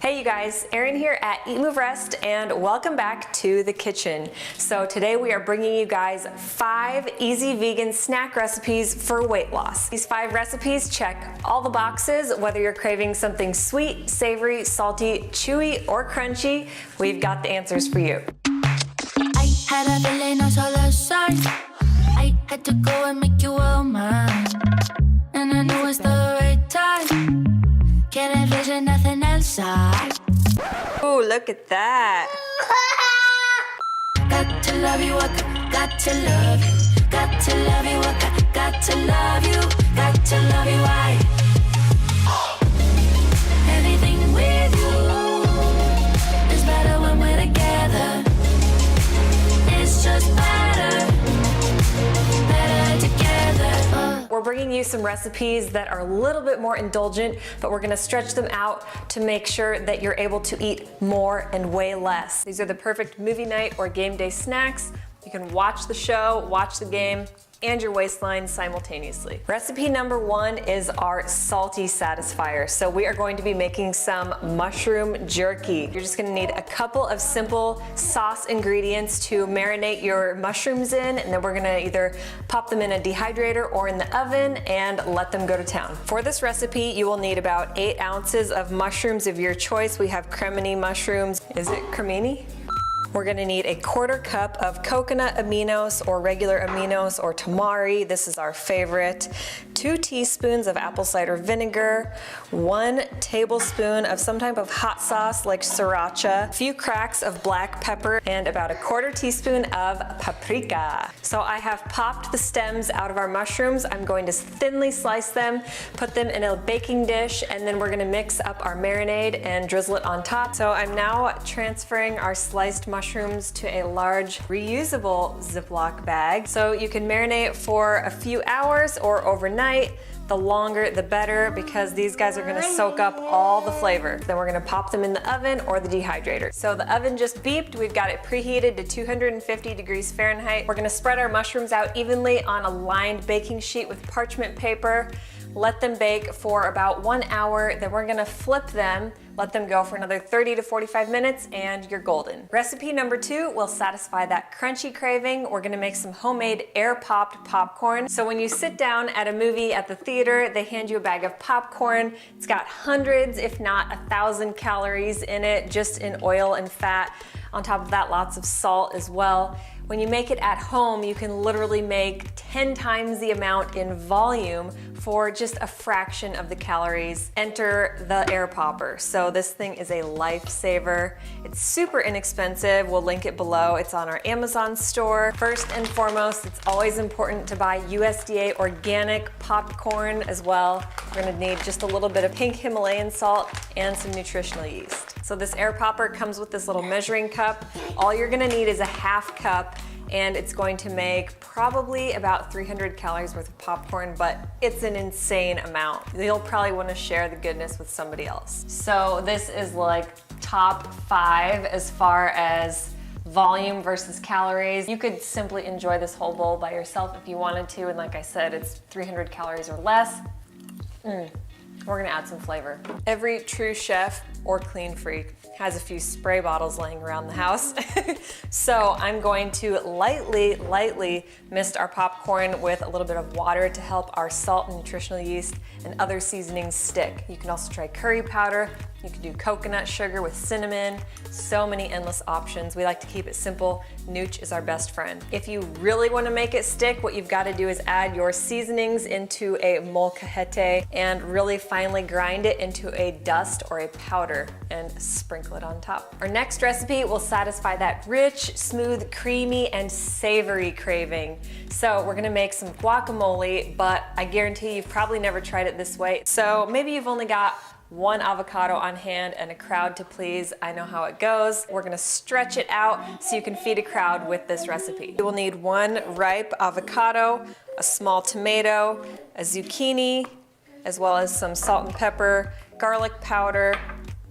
Hey you guys, Erin here at Eat, Move, Rest, and welcome back to the kitchen. So today we are bringing you guys 5 easy vegan snack recipes for weight loss. These 5 recipes check all the boxes, whether you're craving something sweet, savory, salty, chewy, or crunchy, we've got the answers for you. I had a feeling on solar side. I had to go and make you all mine, and I knew it's the right time. Can't envision nothing outside. Ooh, look at that. Got to love you, I got to love you. Got to love you, I got to love you. Got to love you, I. Anything with you is better when we're together. It's just better together. We're bringing you some recipes that are a little bit more indulgent, but we're gonna stretch them out to make sure that you're able to eat more and way less. These are the perfect movie night or game day snacks. You can watch the show, watch the game, and your waistline simultaneously. Recipe number 1 is our salty satisfier. So we are going to be making some mushroom jerky. You're just gonna need a couple of simple sauce ingredients to marinate your mushrooms in, and then we're gonna either pop them in a dehydrator or in the oven and let them go to town. For this recipe, you will need about 8 ounces of mushrooms of your choice. We have cremini mushrooms. Is it cremini? We're gonna need a 1/4 cup of coconut aminos or regular aminos or tamari. This is our favorite. 2 teaspoons of apple cider vinegar, 1 tablespoon of some type of hot sauce like sriracha, a few cracks of black pepper, and about a 1/4 teaspoon of paprika. So I have popped the stems out of our mushrooms. I'm going to thinly slice them, put them in a baking dish, and then we're gonna mix up our marinade and drizzle it on top. So I'm now transferring our sliced mushrooms to a large reusable Ziploc bag. So you can marinate for a few hours or overnight. The longer the better, because these guys are gonna soak up all the flavor. Then we're gonna pop them in the oven or the dehydrator. So the oven just beeped. We've got it preheated to 250 degrees Fahrenheit. We're gonna spread our mushrooms out evenly on a lined baking sheet with parchment paper. Let them bake for about 1 hour. Then we're gonna flip them, let them go for another 30 to 45 minutes, and you're golden. Recipe number 2 will satisfy that crunchy craving. We're gonna make some homemade air-popped popcorn. So when you sit down at a movie at the theater, they hand you a bag of popcorn. It's got hundreds, if not 1,000 calories in it, just in oil and fat. On top of that, lots of salt as well. When you make it at home, you can literally make 10 times the amount in volume for just a fraction of the calories. Enter the air popper. So this thing is a lifesaver. It's super inexpensive. We'll link it below. It's on our Amazon store. First and foremost, it's always important to buy USDA organic popcorn as well. We're gonna need just a little bit of pink Himalayan salt and some nutritional yeast. So this air popper comes with this little measuring cup. All you're gonna need is a 1/2 cup, and it's going to make probably about 300 calories worth of popcorn, but it's an insane amount. You'll probably wanna share the goodness with somebody else. So this is like top 5 as far as volume versus calories. You could simply enjoy this whole bowl by yourself if you wanted to, and like I said, it's 300 calories or less. We're gonna add some flavor. Every true chef or clean freak has a few spray bottles laying around the house. So I'm going to lightly mist our popcorn with a little bit of water to help our salt and nutritional yeast and other seasonings stick. You can also try curry powder. You can do coconut sugar with cinnamon. So many endless options. We like to keep it simple. Nooch is our best friend. If you really want to make it stick, what you've got to do is add your seasonings into a molcajete and really finely grind it into a dust or a powder and sprinkle it on top. Our next recipe will satisfy that rich, smooth, creamy, and savory craving. So we're gonna make some guacamole, but I guarantee you've probably never tried it this way. So maybe you've only got 1 avocado on hand and a crowd to please. I know how it goes. We're gonna stretch it out so you can feed a crowd with this recipe. You will need 1 ripe avocado, a small tomato, a zucchini, as well as some salt and pepper, garlic powder,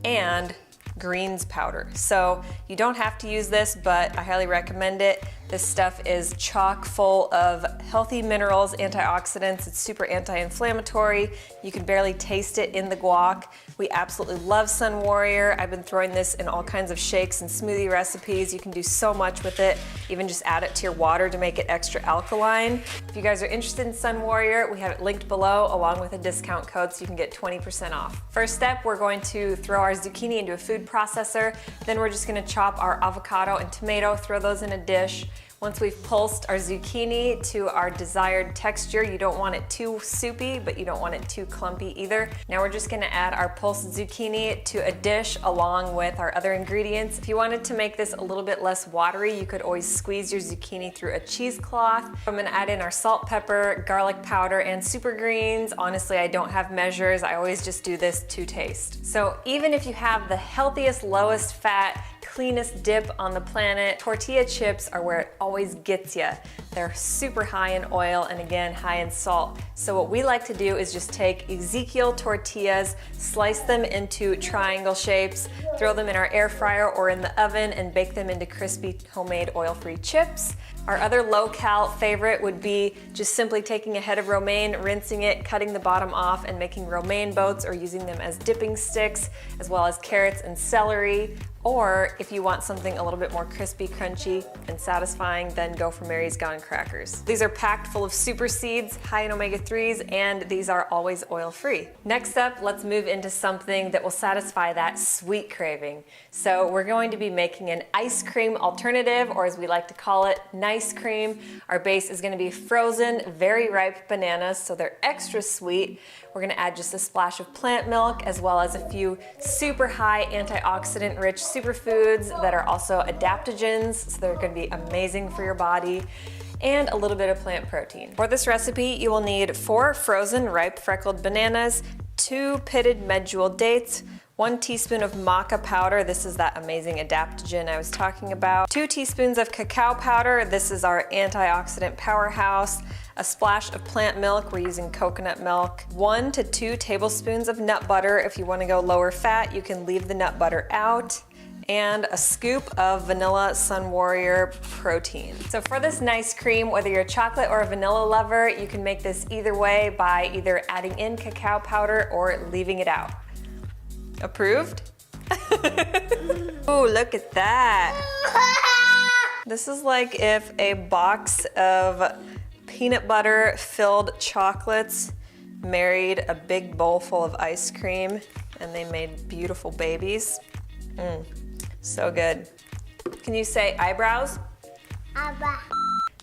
and greens powder. So you don't have to use this, but I highly recommend it. This stuff is chock full of healthy minerals, antioxidants. It's super anti-inflammatory. You can barely taste it in the guac. We absolutely love Sun Warrior. I've been throwing this in all kinds of shakes and smoothie recipes. You can do so much with it. Even just add it to your water to make it extra alkaline. If you guys are interested in Sun Warrior, we have it linked below along with a discount code so you can get 20% off. First step, we're going to throw our zucchini into a food processor. Then we're just gonna chop our avocado and tomato, throw those in a dish. Once we've pulsed our zucchini to our desired texture, you don't want it too soupy, but you don't want it too clumpy either. Now we're just gonna add our pulsed zucchini to a dish along with our other ingredients. If you wanted to make this a little bit less watery, you could always squeeze your zucchini through a cheesecloth. I'm gonna add in our salt, pepper, garlic powder, and super greens. Honestly, I don't have measures. I always just do this to taste. So even if you have the healthiest, lowest fat, cleanest dip on the planet, tortilla chips are where it always gets you. They're super high in oil and again, high in salt. So what we like to do is just take Ezekiel tortillas, slice them into triangle shapes, throw them in our air fryer or in the oven and bake them into crispy homemade oil-free chips. Our other low-cal favorite would be just simply taking a head of romaine, rinsing it, cutting the bottom off, and making romaine boats or using them as dipping sticks, as well as carrots and celery. Or if you want something a little bit more crispy, crunchy, and satisfying, then go for Mary's Gone crackers. These are packed full of super seeds, high in omega-3s, and these are always oil-free. Next up, let's move into something that will satisfy that sweet craving. So we're going to be making an ice cream alternative, or as we like to call it, nice cream. Our base is gonna be frozen, very ripe bananas, so they're extra sweet. We're gonna add just a splash of plant milk as well as a few super high antioxidant rich superfoods that are also adaptogens, so they're gonna be amazing for your body, and a little bit of plant protein. For this recipe, you will need 4 frozen ripe freckled bananas, 2 pitted medjool dates, 1 teaspoon of maca powder, this is that amazing adaptogen I was talking about, 2 teaspoons of cacao powder, this is our antioxidant powerhouse, a splash of plant milk, we're using coconut milk, 1 to 2 tablespoons of nut butter. If you want to go lower fat, you can leave the nut butter out, and a scoop of vanilla Sun Warrior protein. So for this nice cream, whether you're a chocolate or a vanilla lover, you can make this either way by either adding in cacao powder or leaving it out. Approved? Oh, look at that. This is like if a box of peanut butter filled chocolates married a big bowl full of ice cream and they made beautiful babies. So good. Can you say eyebrows? Eyebrow.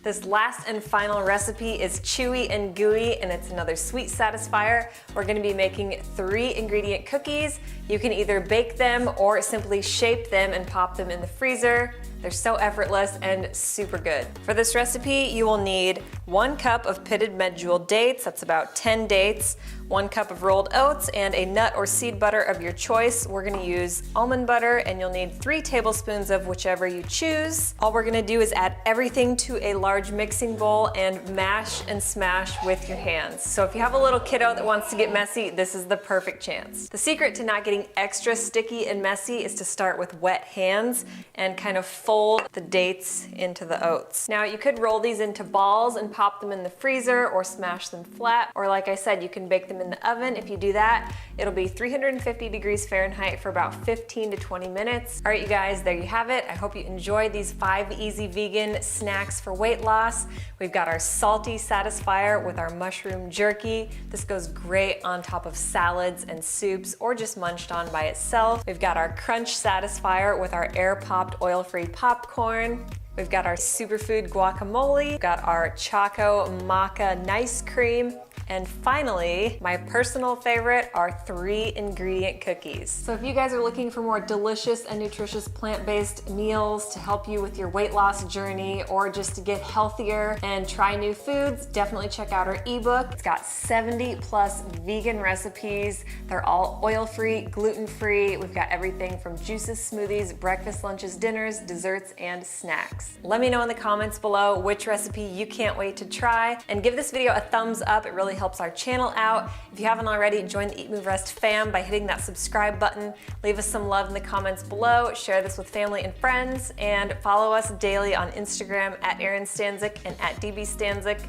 This last and final recipe is chewy and gooey, and it's another sweet satisfier. We're gonna be making 3 ingredient cookies. You can either bake them or simply shape them and pop them in the freezer. They're so effortless and super good. For this recipe, you will need 1 cup of pitted medjool dates, that's about 10 dates, 1 cup of rolled oats, and a nut or seed butter of your choice. We're gonna use almond butter, and you'll need 3 tablespoons of whichever you choose. All we're gonna do is add everything to a large mixing bowl and mash and smash with your hands. So if you have a little kiddo that wants to get messy, this is the perfect chance. The secret to not getting extra sticky and messy is to start with wet hands and kind of fold the dates into the oats. Now you could roll these into balls and pop them in the freezer or smash them flat, or like I said, you can bake them in the oven. If you do that, it'll be 350 degrees Fahrenheit for about 15 to 20 minutes. All right, you guys, there you have it. I hope you enjoyed these 5 easy vegan snacks for weight loss. We've got our salty satisfier with our mushroom jerky. This goes great on top of salads and soups or just munched on by itself. We've got our crunch satisfier with our air-popped oil-free popcorn. We've got our superfood guacamole. We've got our Choco Maca Nice Cream. And finally, my personal favorite are 3 ingredient cookies. So if you guys are looking for more delicious and nutritious plant-based meals to help you with your weight loss journey or just to get healthier and try new foods, definitely check out our ebook. It's got 70+ vegan recipes. They're all oil-free, gluten-free. We've got everything from juices, smoothies, breakfast, lunches, dinners, desserts, and snacks. Let me know in the comments below which recipe you can't wait to try, and give this video a thumbs up. It really helps our channel out. If you haven't already, join the Eat, Move, Rest fam by hitting that subscribe button. Leave us some love in the comments below, share this with family and friends, and follow us daily on Instagram at Erin Stanzik and at DB Stanzik.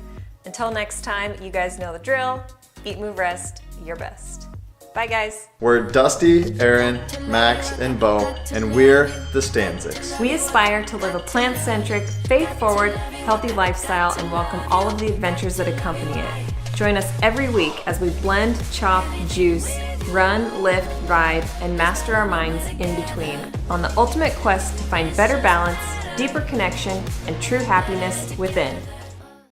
Until next time, you guys know the drill. Eat, move, rest, your best. Bye, guys. We're Dusty, Erin, Max, and Bo, and we're the Stanziks. We aspire to live a plant-centric, faith-forward, healthy lifestyle and welcome all of the adventures that accompany it. Join us every week as we blend, chop, juice, run, lift, ride, and master our minds in between on the ultimate quest to find better balance, deeper connection, and true happiness within.